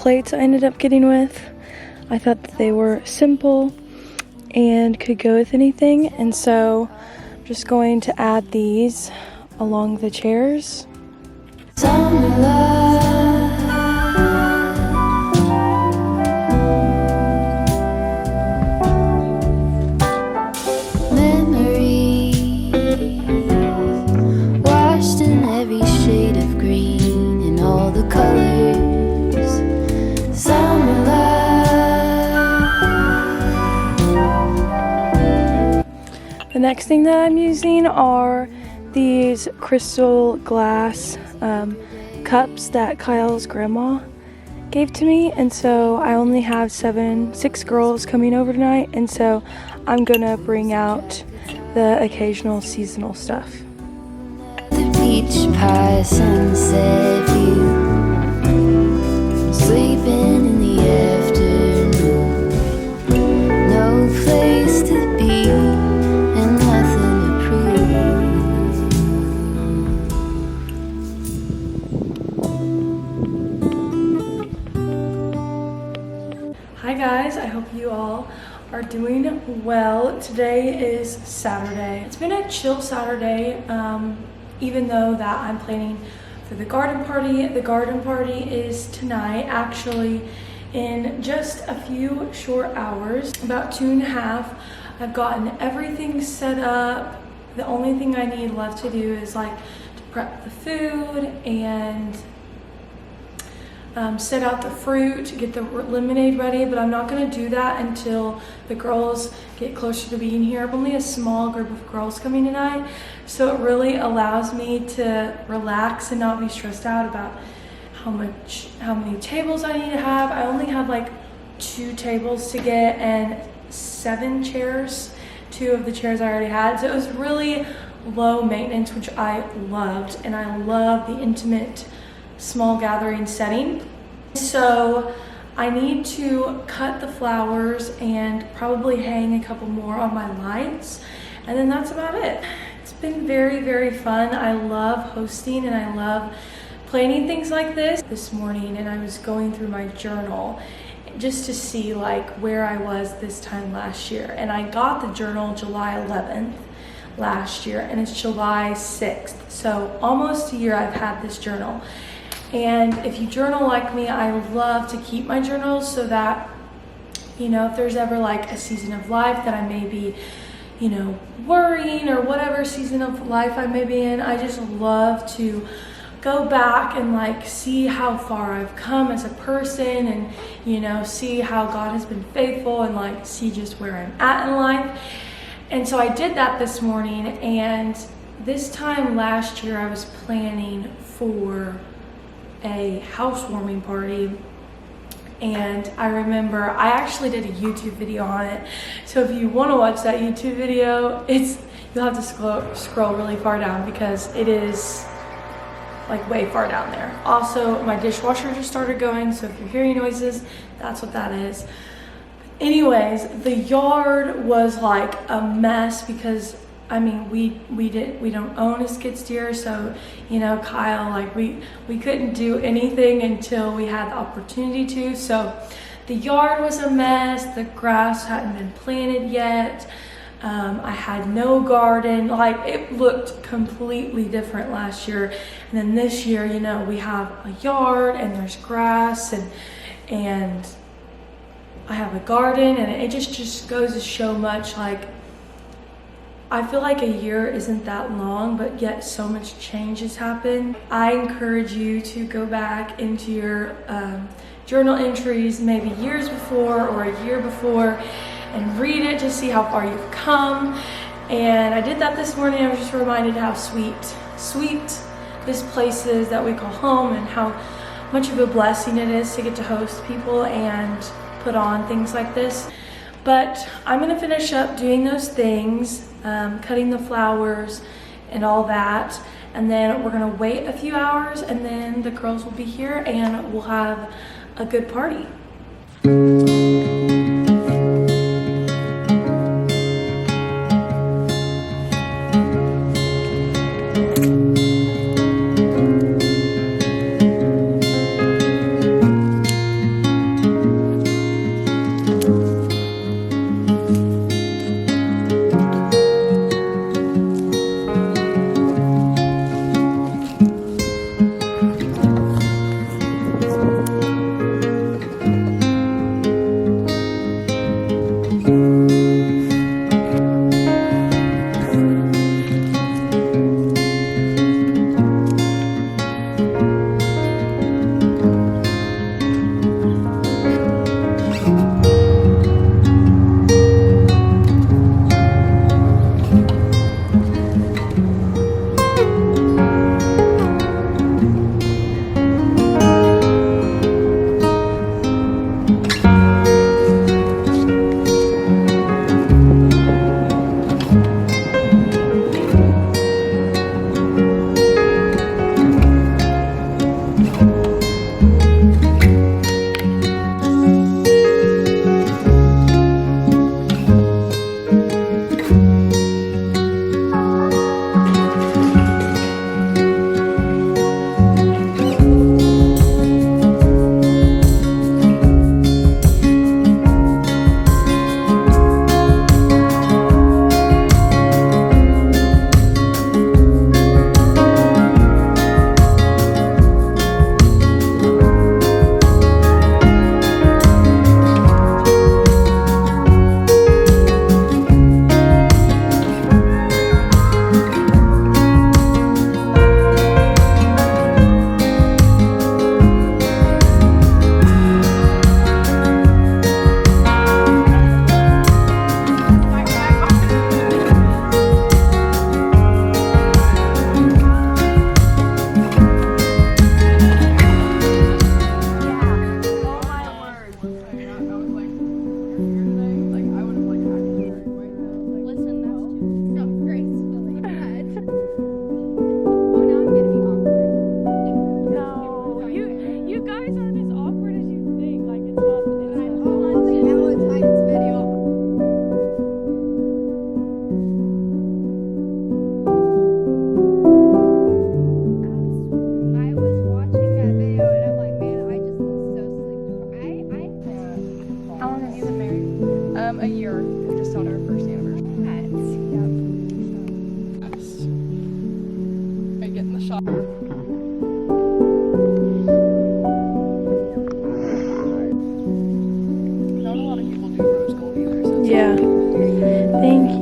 plates I ended up getting with. I thought that they were simple and could go with anything, and so I'm just going to add these along the chairs. The next thing that I'm using are these crystal glass cups that Kyle's grandma gave to me, and so I only have 6 girls coming over tonight, and so I'm gonna bring out the occasional seasonal stuff. The beach pie sunset view, sleeping in the afternoon, no place to be and nothing to prove. Hi guys, I hope you all are doing well. Today is Saturday. It's been a chill Saturday, even though that I'm planning for the garden party. The garden party is tonight, actually in just a few short hours, about 2.5. I've gotten everything set up. The only thing I need left to do is like to prep the food and set out the fruit, get the lemonade ready, but I'm not gonna do that until the girls get closer to being here. I'm only a small group of girls coming tonight, so it really allows me to relax and not be stressed out about how many tables I need to have. I only have like 2 tables to get and 7 chairs. 2 of the chairs I already had, so it was really low maintenance, which I loved, and I love the intimate small gathering setting. So I need to cut the flowers and probably hang a couple more on my lights, and then that's about it. It's been very, very fun. I love hosting and I love planning things like this morning, and I was going through my journal just to see like where I was this time last year, and I got the journal July 11th last year, and it's July 6th, so almost a year I've had this journal. And if you journal like me, I love to keep my journals so that, you know, if there's ever like a season of life that I may be, you know, worrying, or whatever season of life I may be in, I just love to go back and like see how far I've come as a person, and, you know, see how God has been faithful, and like see just where I'm at in life. And so I did that this morning, and this time last year I was planning for a housewarming party, and I remember I actually did a YouTube video on it, so if you want to watch that YouTube video, you'll have to scroll really far down because it is like way far down there. Also, my dishwasher just started going, so if you're hearing noises, that's what that is. Anyways, the yard was like a mess because I mean, we don't own a skid steer, so, you know, Kyle, like we couldn't do anything until we had the opportunity to. So the yard was a mess. The grass hadn't been planted yet. I had no garden. Like, it looked completely different last year. And then this year, you know, we have a yard and there's grass, and I have a garden, and it just goes to show much. Like, I feel like a year isn't that long, but yet so much change has happened. I encourage you to go back into your journal entries maybe years before or a year before and read it to see how far you've come. And I did that this morning. I was just reminded how sweet this place is that we call home, and how much of a blessing it is to get to host people and put on things like this. But I'm gonna finish up doing those things, cutting the flowers and all that, and then we're gonna wait a few hours, and then the girls will be here and we'll have a good party. A year. We just on our first anniversary. Yes. I get in the shop. Not a lot of people do rose gold either, so it's Yeah. Thank you.